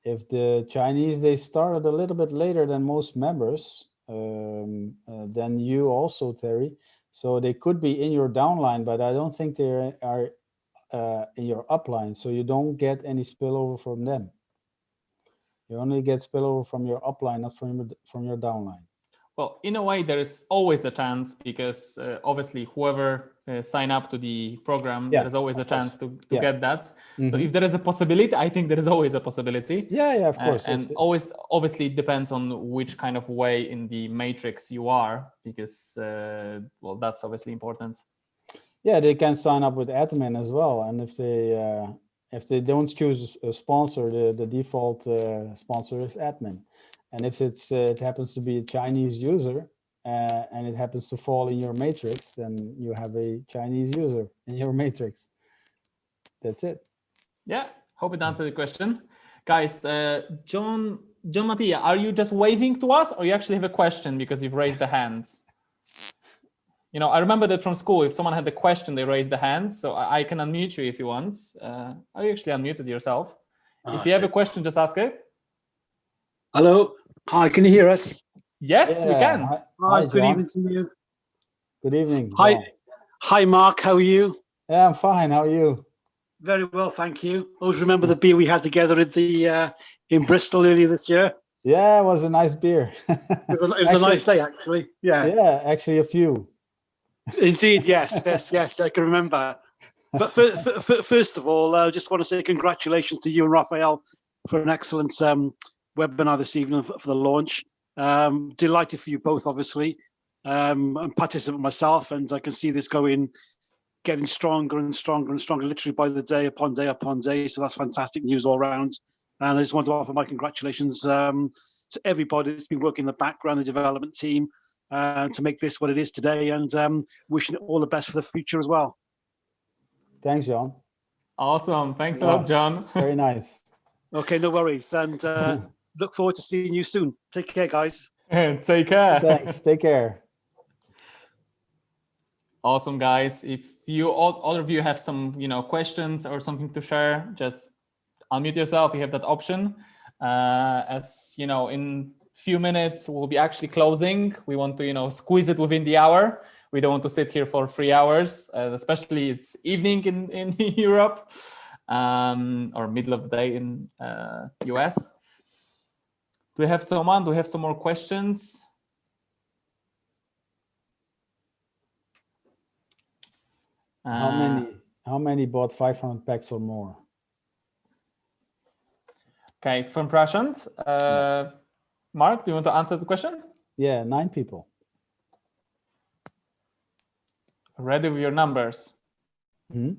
if the Chinese, they started a little bit later than most members, then you also, Terry. So they could be in your downline, but I don't think they are in your upline. So you don't get any spillover from them. You only get spillover from your upline, not from your downline. Well, in a way, there is always a chance, because obviously whoever sign up to the program, there is always a chance to get that. So if there is a possibility, I think there is always a possibility. Yeah, of course. And always, obviously, it depends on which kind of way in the matrix you are, because, well, that's obviously important. Yeah, they can sign up with admin as well. And if they don't choose a sponsor, the default sponsor is admin. And if it happens to be a Chinese user and it happens to fall in your matrix, then you have a Chinese user in your matrix. That's it. Yeah, hope it answered the question. Guys, John Mattia, are you just waving to us, or you actually have a question because you've raised the hands? You know, I remember that from school, if someone had a question, they raise the hand. So I can unmute you if you want. Are you actually unmuted yourself? If you have a question, just ask it. Hello. Hi, can you hear us? Yes, we can. Hi, good evening to you. Good evening. Hi, John. hi, Mark. How are you? Yeah, I'm fine. How are you? Very well, thank you. Always remember the beer we had together at the in Bristol earlier this year. Yeah, it was a nice beer. It was actually, a nice day, actually. Yeah. Yeah, actually a few. Indeed, yes, I can remember. But first of all, I just want to say congratulations to you and Rafeal for an excellent webinar this evening for the launch. Delighted for you both, obviously. I'm participant myself, and I can see this getting stronger and stronger and stronger, literally by the day upon day upon day. So that's fantastic news all around. And I just want to offer my congratulations to everybody that's been working in the background, the development team, to make this what it is today, and wishing it all the best for the future as well. Thanks, John. Awesome. Thanks a lot, John. Very nice. Okay, no worries. And look forward to seeing you soon. Take care, guys. Take care. Thanks. Take care. Awesome, guys. If all of you have some, questions or something to share, just unmute yourself. You have that option. As you know, in few minutes we'll be actually closing. We want to, squeeze it within the hour. We don't want to sit here for 3 hours, especially it's evening in Europe, or middle of the day in US. Do we have someone? Do we have some more questions? How many bought 500 packs or more? Okay, from Prashant. Mark, do you want to answer the question? Yeah, 9 people. Ready with your numbers. Hmm?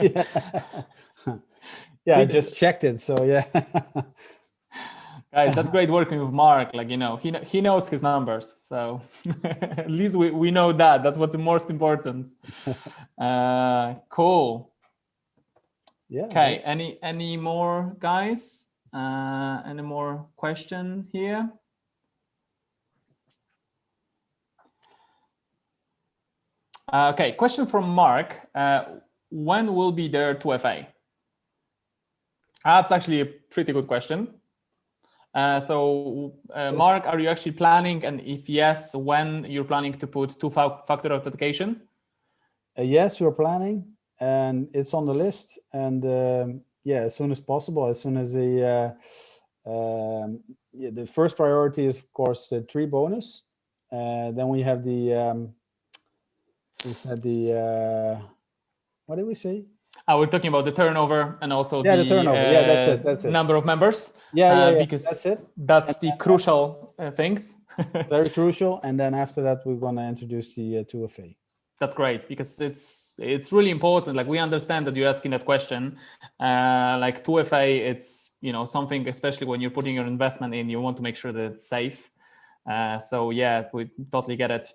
Yeah, I just checked it, so yeah. Guys, that's great working with Mark. Like, you know, he knows his numbers. So at least we know that. That's what's the most important. Cool. Yeah. Okay. Any more guys? Any more questions here? Okay. Question from Mark. When will be there 2FA? That's actually a pretty good question. Mark, are you actually planning? And if yes, when you're planning to put two-factor authentication? Yes, we're planning, and it's on the list. And yeah, as soon as possible, as soon as the first priority is, of course, the 3 bonus. Then we have the what did we say? We're talking about the turnover and also the turnover. Yeah, that's it. Number of members. Yeah, because that's it. That's the crucial things. Very crucial. And then after that, we're going to introduce the 2FA. That's great, because it's really important. Like, we understand that you're asking that question. Like 2FA, it's, you know, something, especially when you're putting your investment in, you want to make sure that it's safe. So yeah, we totally get it.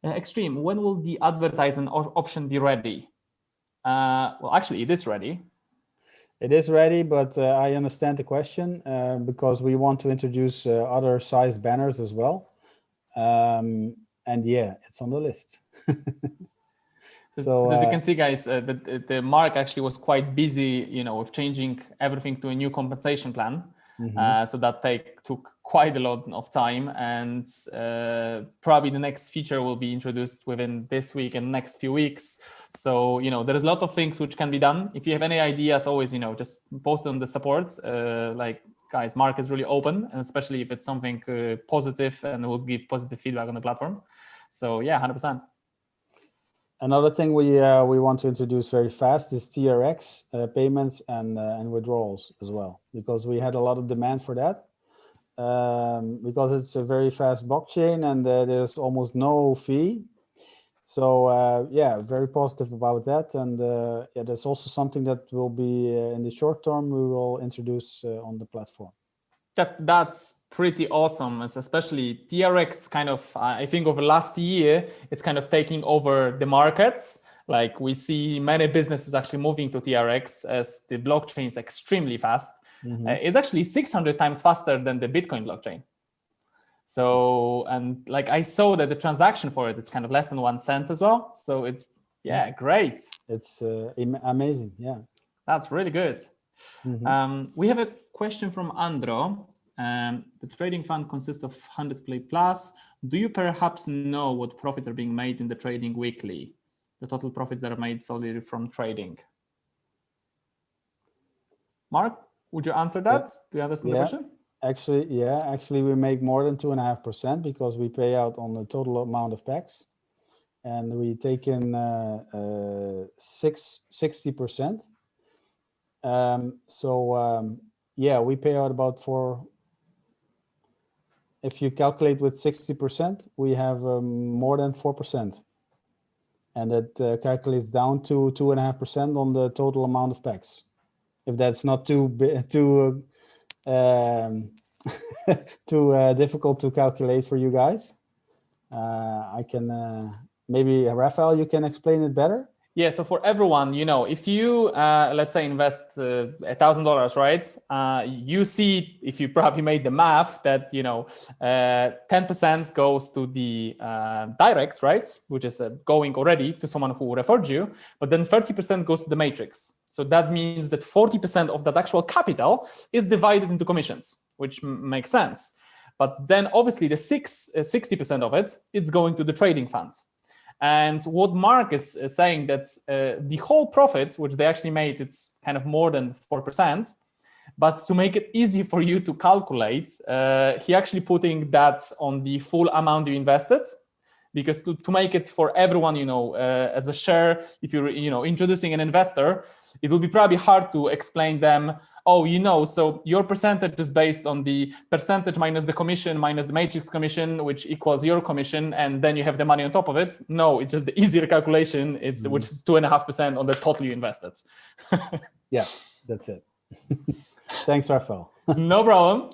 Extreme, when will the advertisement option be ready? Well, actually, it is ready. It is ready, but I understand the question because we want to introduce other sized banners as well. And yeah, it's on the list. So as you can see, guys, the Mark actually was quite busy, you know, with changing everything to a new compensation plan. So that took quite a lot of time, and probably the next feature will be introduced within this week and next few weeks. So, you know, there is a lot of things which can be done. If you have any ideas, always, you know, just post on the support. Like, guys, Mark is really open, and especially if it's something positive, and will give positive feedback on the platform. So yeah, 100%. Another thing we want to introduce very fast is TRX payments and withdrawals as well, because we had a lot of demand for that. Because it's a very fast blockchain and there's almost no fee. So yeah, very positive about that. And yeah, that's also something that will be in the short term, we will introduce on the platform. That's pretty awesome, especially TRX kind of, I think over last year, it's kind of taking over the markets. Like, we see many businesses actually moving to TRX as the blockchain is extremely fast. It's actually 600 times faster than the Bitcoin blockchain. So, and like, I saw that the transaction for it, it's kind of less than 1 cent as well. So it's, yeah, great. It's amazing. Yeah. That's really good. We have a question from Andro. The trading fund consists of 100 play plus. Do you perhaps know what profits are being made in the trading weekly? The total profits that are made solely from trading. Mark, would you answer that? Do you understand the question? Actually, we make more than 2.5% because we pay out on the total amount of packs, and we take in 60%. Yeah, we pay out about if you calculate with 60%, we have more than 4. And that calculates down to 2.5% on the total amount of packs. If that's not too difficult to calculate for you guys, I can maybe Rafeal, you can explain it better. Yeah, so for everyone, you know, if you, let's say, invest $1,000, right? You see, if you probably made the math, that, you know, 10% goes to the direct, right? Which is going already to someone who referred you, but then 30% goes to the matrix. So that means that 40% of that actual capital is divided into commissions, which makes sense. But then obviously the 60% of it, it's going to the trading funds. And what Mark is saying, that the whole profit, which they actually made, it's kind of more than 4%. But to make it easy for you to calculate, he actually putting that on the full amount you invested. Because to make it for everyone, you know, as a share, if you're, you know, introducing an investor, it will be probably hard to explain them, oh, you know, so your percentage is based on the percentage minus the commission minus the matrix commission, which equals your commission, and then you have the money on top of it. No, it's just the easier calculation, it's which is 2.5% on the total you invested. Yeah, that's it. Thanks, Rafeal. No problem.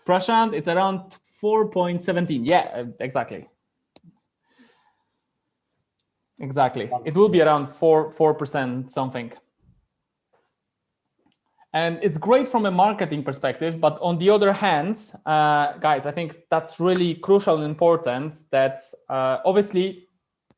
Prashant, it's around 4.17. Yeah, exactly. Exactly. It will be around 4% something. And it's great from a marketing perspective, but on the other hand, guys, I think that's really crucial and important that obviously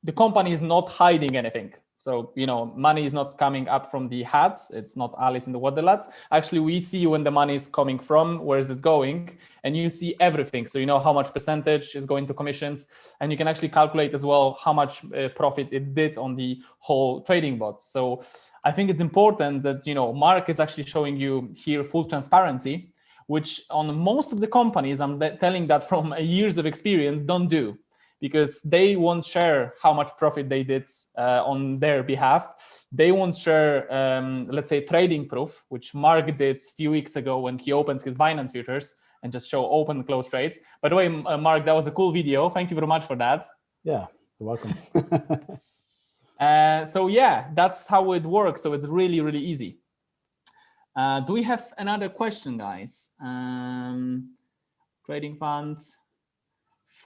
the company is not hiding anything. So, you know, money is not coming up from the hats. It's not Alice in the Wonderland. Actually, we see when the money is coming from, where is it going, and you see everything. So you know how much percentage is going to commissions, and you can actually calculate as well how much profit it did on the whole trading bot. So I think it's important that, you know, Mark is actually showing you here full transparency, which on most of the companies, I'm telling that from years of experience, don't do. Because they won't share how much profit they did on their behalf. They won't share, let's say, trading proof, which Mark did a few weeks ago when he opens his Binance futures and just show open and close trades. By the way, Mark, that was a cool video. Thank you very much for that. Yeah, you're welcome. So yeah, that's how it works. So it's really, really easy. Do we have another question, guys? Trading funds.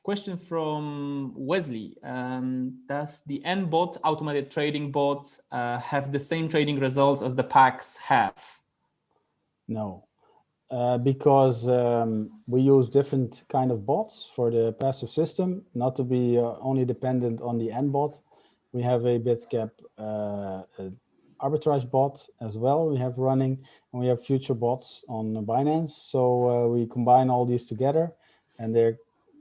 Question from Wesley. Does the N-bot, automated trading bot, have the same trading results as the packs have? No, because we use different kind of bots for the passive system, not to be only dependent on the N-bot. We have a Bitscap arbitrage bot as well we have running, and we have future bots on Binance. So we combine all these together, and they're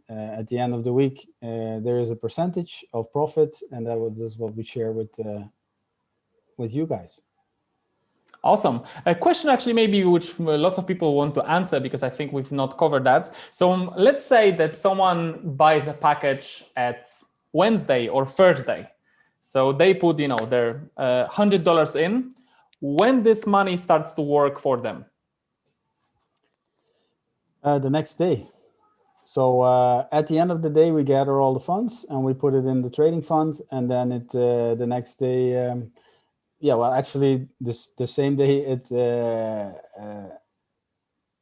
at the end of the week, there is a percentage of profit, and that is what we share with you guys. Awesome. A question actually maybe which lots of people want to answer, because I think we've not covered that. So let's say that someone buys a package at Wednesday or Thursday. So they put, you know, their $100 in. When this money starts to work for them? The next day. So at the end of the day, we gather all the funds and we put it in the trading fund, and then it the next day, yeah, well, actually, the same day.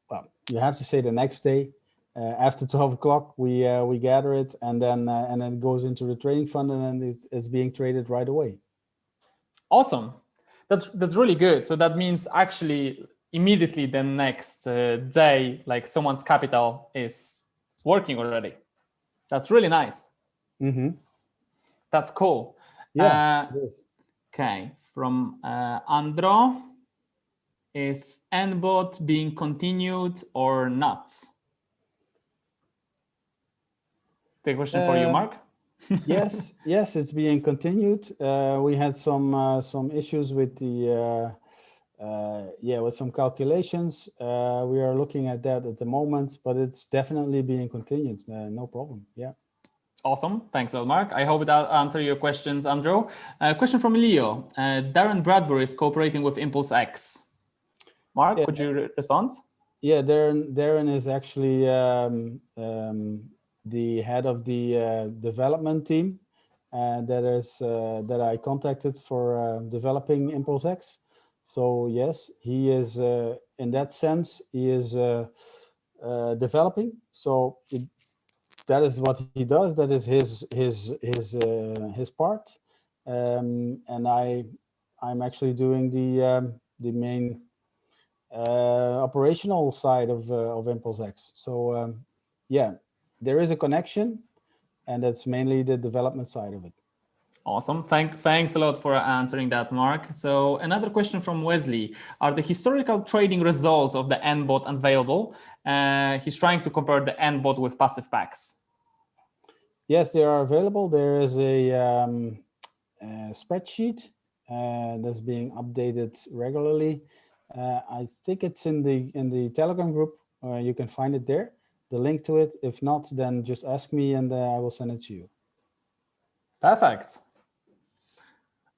Well, you have to say the next day. After 12 o'clock, we gather it, and then it goes into the trading fund, and then it's being traded right away. Awesome. That's really good. So that means actually immediately the next day, like someone's capital is working already. That's really nice. Mm-hmm. That's cool. Yeah, it is. Okay, from Andro, is Nbot being continued or not? The question for you, Mark. Yes, it's being continued. We had some issues with the with some calculations. We are looking at that at the moment, but it's definitely being continued. No problem. Yeah. Awesome. Thanks a lot, Mark. I hope that answered your questions, Andrew. Question from Leo. Darren Bradbury is cooperating with ImpulseX. Mark, Yeah. could you respond? Yeah, Darren is actually the head of the development team that I contacted for developing ImpulseX. So yes, he is in that sense, he is developing. So that is what he does. That is his part, and I'm actually doing the main operational side of ImpulseX. So yeah, there is a connection, and that's mainly the development side of it. Awesome. Thanks a lot for answering that, Mark. So another question from Wesley. Are the historical trading results of the Nbot available? He's trying to compare the Nbot with passive packs. Yes, they are available. There is a spreadsheet that's being updated regularly. I think it's in the Telegram group. You can find it there, the link to it. If not, then just ask me and I will send it to you. Perfect.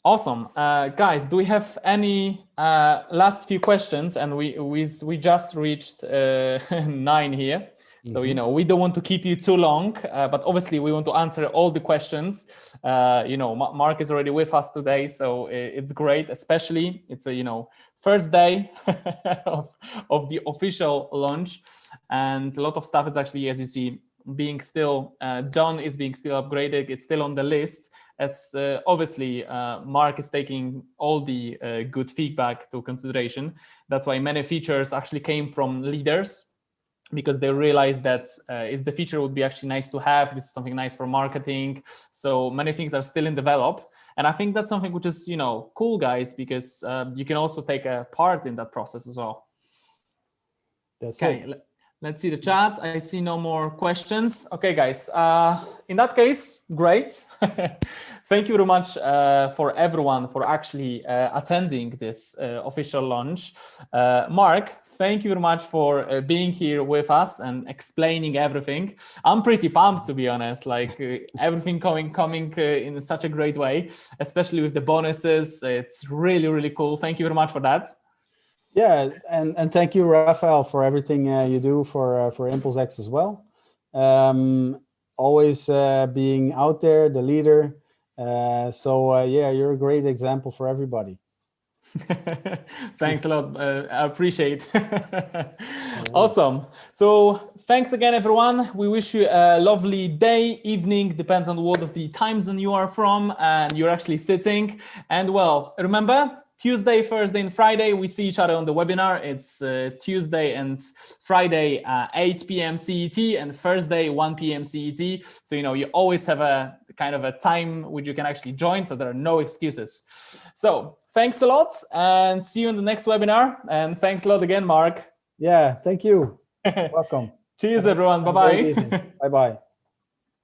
Awesome. Guys, do we have any last few questions? And we just reached 9 here. So, you know, we don't want to keep you too long, but obviously we want to answer all the questions. You know, Mark is already with us today, so it's great, especially it's a, you know, first day of the official launch, and a lot of stuff is actually, as you see, being still done, is being still upgraded. It's still on the list, as obviously Mark is taking all the good feedback to consideration. That's why many features actually came from leaders, because they realized that is the feature would be actually nice to have. This is something nice for marketing. So many things are still in develop. And I think that's something which is, you know, cool, guys, because you can also take a part in that process as well. That's okay, it. let's see the chat. I see no more questions. Okay, guys, in that case, great. Thank you very much for everyone for actually attending this official launch. Mark, thank you very much for being here with us and explaining everything. I'm pretty pumped, to be honest, like everything coming in such a great way, especially with the bonuses. It's really, really cool. Thank you very much for that. Yeah, and thank you, Rafeal, for everything you do for ImpulseX as well. Always being out there, the leader. Yeah, you're a great example for everybody. Thanks a lot. I appreciate. Awesome. So thanks again, everyone. We wish you a lovely day, evening, depends on what of the time zone you are from and you're actually sitting. And well, remember, Tuesday, Thursday, and Friday, we see each other on the webinar. It's Tuesday and Friday, 8 p.m. CET, and Thursday, 1 p.m. CET. So, you know, you always have a kind of a time which you can actually join, so there are no excuses. So thanks a lot, and see you in the next webinar. And thanks a lot again, Mark. Yeah, thank you. Welcome. Cheers, everyone. Bye-bye. Bye-bye.